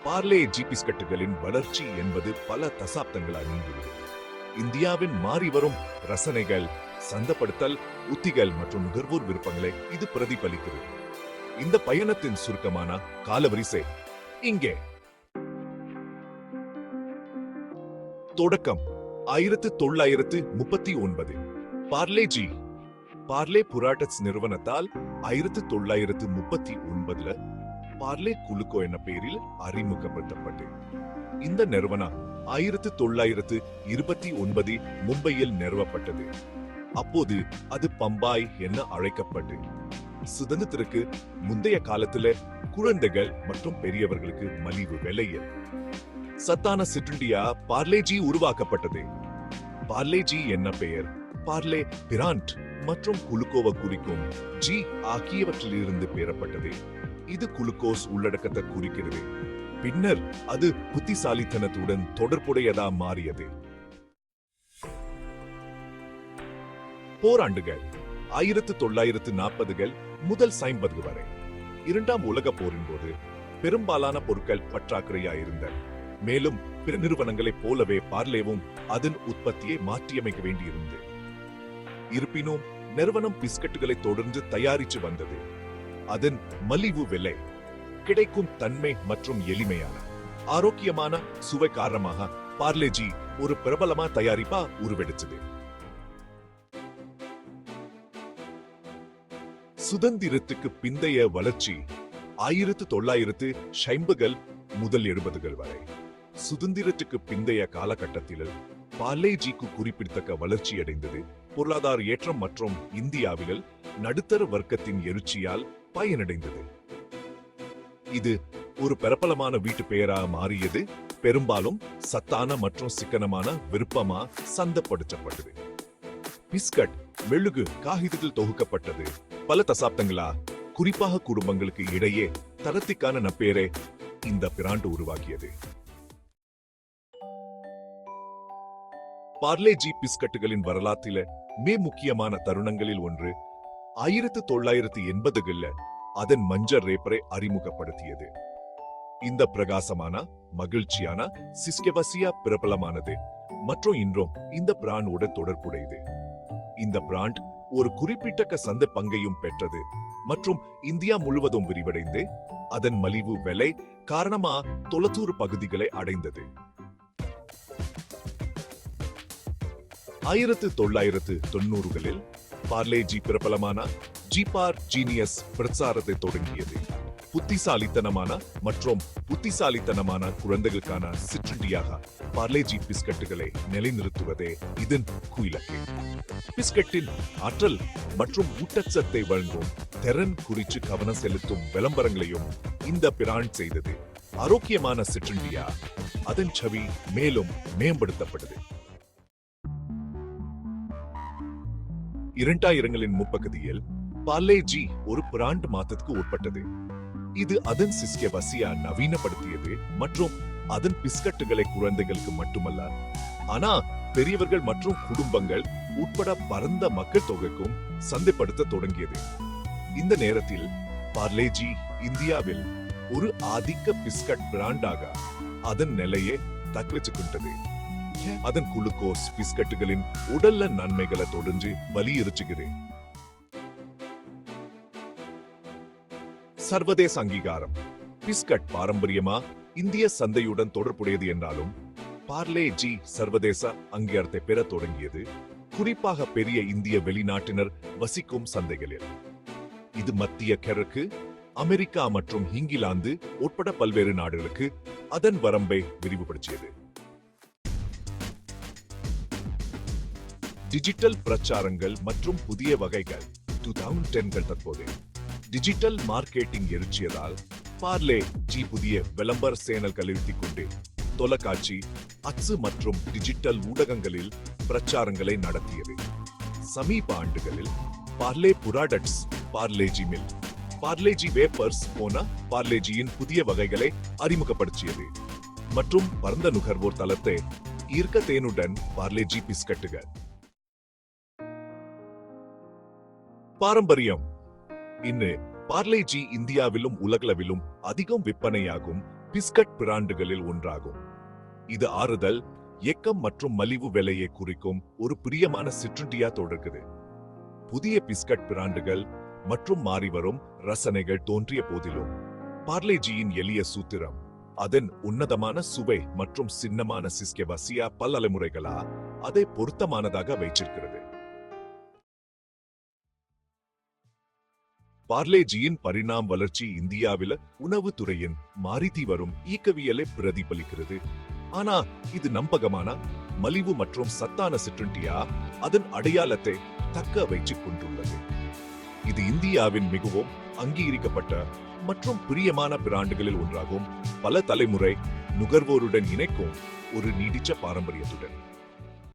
Parle G பிஸ்கட்டுகளின் வளர்ச்சி என்பது பல தசாப்தங்களாக நீண்டுள்ளது. இந்தியாவின் மாறிவரும் ரசனைகள், சந்தப்படுத்தல் உத்திகள் மற்றும் நுகர்வோர் விருப்பங்களை இது பிரதிபலிக்கிறது. இந்த பயணத்தின் சுருக்கமான காலவரிசை இங்கே. தொடக்கம் 1939. பார்லே ஜி பார்லே புராட்டஸ் நிறுவனத்தால் 1939 பார்லே குளுக்கோ என்ற பெயரில் அறிமுகப்படுத்தப்பட்டது. இந்த நிறுவனம் 1929 மும்பையில் நிறுவப்பட்டது. அப்போது அது பம்பாய் என அழைக்கப்பட்டு சுதந்திரத்திற்கு முந்தைய காலத்துல குழந்தைகள் மற்றும் பெரியவர்களுக்கு மலிவு விலையில் சத்தான சிற்றுண்டியா பார்லேஜி உருவாக்கப்பட்டது. பார்லேஜி என்ன பெயர் பார்லே பிராண்ட் மற்றும் குளுக்கோவை குறிக்கும் ஜி ஆகியவற்றிலிருந்து பெறப்பட்டது. இது குளுக்கோஸ் உள்ளடக்கத்தை குறிக்கிறது. பின்னர் அது புத்திசாலித்தனத்துடன் தொடர்புடையதா மாறியது. போராண்டுகள் 1940கள் முதல் 50 வரை. இரண்டாம் உலக போரின் போது பெரும்பாலான பொருட்கள் பற்றாக்குறையாயிருந்தன. மேலும் பிற நிறுவனங்களைப் போலவே பார்லேவும் அதன் உற்பத்தியை மாற்றியமைக்க வேண்டியிருந்தது. இருப்பினும் நிறுவனம் பிஸ்கட்டுகளை தொடர்ந்து தயாரித்து வந்தது. அதன் மலிவு விலை, கிடைக்கும் தன்மை மற்றும் எளிமையான ஆரோக்கியமான சுவை காரணமாக பார்லேஜி ஒரு பிரபலமான தயாரிப்பா உருவெடுத்தது. சுதந்திரத்துக்கு பிந்தைய வளர்ச்சி 1950கள் முதல் 70கள் வரை. சுதந்திரத்துக்கு பிந்தைய காலகட்டத்தில் பார்லேஜிக்கு குறிப்பிடத்தக்க வளர்ச்சி அடைந்தது. பொருளாதார ஏற்றம் மற்றும் இந்தியாவில் நடுத்தர வர்க்கத்தின் எழுச்சியால் பயனடைந்தது. இது ஒரு பிரபலமான வீட்டு பெயரா மாறியது. பெரும்பாலும் சத்தான மற்றும் சிக்கனமான விருப்பமா சந்தப்படுத்தப்பட்டது. பிஸ்கட் மெழுகு காகிதத்தில் தொகுக்கப்பட்டது. பல தசாப்தங்களா குறிப்பாக குடும்பங்களுக்கு இடையே தரத்திற்கான நப்பேரை இந்த பிராண்ட் உருவாக்கியது. பார்லேஜி பிஸ்கட்டுகளின் வரலாற்றில முக்கியமான தருணங்களில் ஒன்று 1980களில் அதன் மஞ்சள் ரேப்பரை அறிமுகப்படுத்தியது. இந்த பிரகாசமான மகிழ்ச்சியான சிஸ்கெவசியா பிரபலமானது மற்றும் இன்றும் இந்த பிராண்டோட தொடர்புடையது. இந்த பிராண்ட் ஒரு குறிப்பிட்ட சந்தை பங்கையும் பெற்றது மற்றும் இந்தியா முழுவதும் விரிவடைந்து அதன் மலிவு விலை காரணமா தொலைதூர பகுதிகளை அடைந்தது. 1990களில் பார்லேஜி பிரபலமான ஜிபார் ஜீனியஸ் பிரச்சாரத்தை தொடங்கியது. புத்திசாலித்தனமான மற்றும் புத்திசாலித்தனமான குழந்தைகளுக்கான சிற்றுண்டியாக பார்லேஜி பிஸ்கட்டுகளை நிலைநிறுத்துவதே இதன் குறிலக்கு. பிஸ்கட்டின் ஆற்றல் மற்றும் ஊட்டச்சத்தை வழங்கும் திறன் குறித்து கவனம் செலுத்தும் விளம்பரங்களையும் இந்த பிராண்ட் செய்தது. ஆரோக்கியமான சிற்றுண்டியா அதன் சவி மேலும் மேம்படுத்தப்பட்டது. 2000களின் முற்பகுதியில் பார்லேஜி ஒரு பிராண்ட் மாற்றத்துக்கு உட்பட்டது. இது அதன் சிஸ்கெவசியா நவீனப்படுத்தியது மற்றும் அதன் பிஸ்கட்டுகளை குழந்தைகளுக்கு மட்டுமல்ல, ஆனா பெரியவர்கள் மற்றும் குடும்பங்கள் உட்பட பரந்த மக்கள் தொகைக்கும் சந்தைப்படுத்த தொடங்கியது. இந்த நேரத்தில் பார்லேஜி இந்தியாவில் ஒரு ஆதிக்க பிஸ்கட் பிராண்டாக அதன் நிலையை தக்கவச்சுக் கொண்டது. அதன் குளுக்கோஸ் பிஸ்கட்டுகளின் உடல்ல நன்மைகளை தொடர்ந்து வலியுறுத்துகிறேன். சர்வதேச அங்கீகாரம். பிஸ்கட் பாரம்பரியமா இந்திய சந்தையுடன் தொடர்புடையது என்றாலும் பார்லே-ஜி சர்வதேச அங்கீகாரத்தை பெற தொடங்கியது, குறிப்பாக பெரிய இந்திய வெளிநாட்டினர் வசிக்கும் சந்தைகளில். இது மத்திய கிழக்கு, அமெரிக்கா மற்றும் இங்கிலாந்து உட்பட பல்வேறு நாடுகளுக்கு அதன் வரம்பை விரிவுபடுத்தியது. டிஜிட்டல் பிரச்சாரங்கள் மற்றும் புதிய வகைகள் 2010கள் தற்போது டிஜிட்டல் மார்க்கெட்டிங் எழுச்சியதால் பார்லே-ஜி புதிய விளம்பர சேனல்கள் எழுத்திக் கொண்டு தொலைக்காட்சி, அச்சு மற்றும் டிஜிட்டல் ஊடகங்களில் பிரச்சாரங்களை நடத்தியது. சமீப ஆண்டுகளில் பார்லே புராடக்ட்ஸ், பார்லே-ஜி மில், பார்லே-ஜி வேப்பர்ஸ் போன பார்லே-ஜியின் புதிய வகைகளை அறிமுகப்படுத்தியது மற்றும் பரந்த நுகர்வோர் தளத்தை ஈர்க்க தேனுடன் பார்லே-ஜி பிஸ்கட்டுகள். பாரம்பரியம். இன்று பார்லே-ஜி இந்தியாவிலும் உலகளவிலும் அதிகம் விற்பனையாகும் பிஸ்கட் பிராண்டுகளில் ஒன்றாகும். இது ஆறுதல், ஏக்கம் மற்றும் மலிவு விலையை குறிக்கும் ஒரு பிரியமான சிற்றுண்டியா தொடர்கிறது. புதிய பிஸ்கட் பிராண்டுகள் மற்றும் மாறிவரும் ரசனைகள் தோன்றிய போதிலும் பார்லேஜியின் எளிய சூத்திரம் அதன் உன்னதமான சுவை மற்றும் சின்னமான சிஸ்கெவாசியா பல்லலைமுறைகளா அதை பொருத்தமானதாக வைச்சிருக்கிறது. பார்லேஜியின் பரிணாம வளர்ச்சி இந்தியாவில உணவுத்துறையின் மாறித்தி வரும் இயக்கவியலை பிரதிபலிக்கிறது. ஆனா இது நம்பகமான மலிவு மற்றும் சத்தான சிற்றுண்டியா அதன் அடையாளத்தை தக்க வைத்துக் கொண்டுள்ளது. இது இந்தியாவின் மிகவும் அங்கீகரிக்கப்பட்ட மற்றும் பிரியமான பிராண்டுகளில் ஒன்றாகும். பல தலைமுறை நுகர்வோருடன் இணைக்கும் ஒரு நீடிச்ச பாரம்பரியத்துடன்